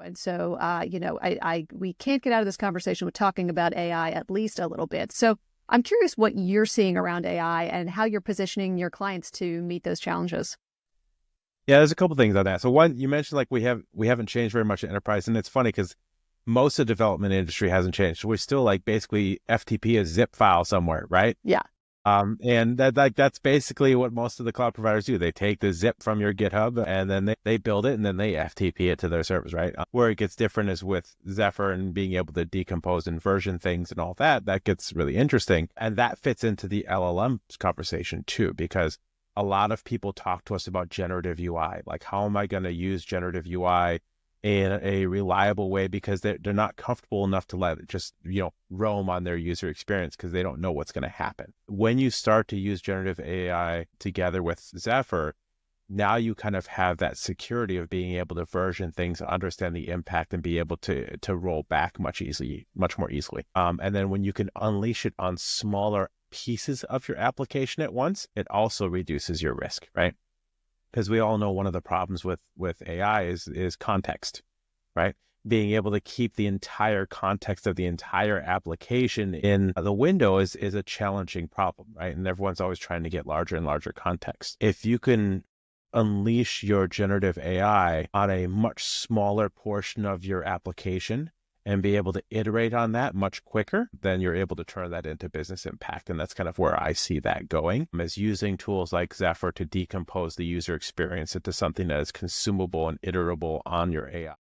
And so, we can't get out of this conversation with talking about AI at least a little bit. So I'm curious what you're seeing around AI and how you're positioning your clients to meet those challenges. Yeah, there's a couple things on that. So one, you mentioned like we haven't changed very much in enterprise, and it's funny because most of the development industry hasn't changed. We're still like basically FTP a zip file somewhere, right? Yeah. And that's basically what most of the cloud providers do. They take the zip from your GitHub and then they build it and then they FTP it to their servers, right? Where it gets different is with Zephyr and being able to decompose and version things and all that. That gets really interesting. And that fits into the LLM conversation too, because a lot of people talk to us about generative UI. Like, how am I going to use generative UI in a reliable way, because they're not comfortable enough to let it just, roam on their user experience because they don't know what's going to happen. When you start to use generative AI together with Zephyr, now you kind of have that security of being able to version things, understand the impact, and be able to roll back much more easily. And then when you can unleash it on smaller pieces of your application at once, it also reduces your risk, right? Because we all know one of the problems with AI is context, right? Being able to keep the entire context of the entire application in the window is a challenging problem, right? And everyone's always trying to get larger and larger context. If you can unleash your generative AI on a much smaller portion of your application and be able to iterate on that much quicker, then you're able to turn that into business impact. And that's kind of where I see that going, is using tools like Zephyr to decompose the user experience into something that is consumable and iterable on your AI.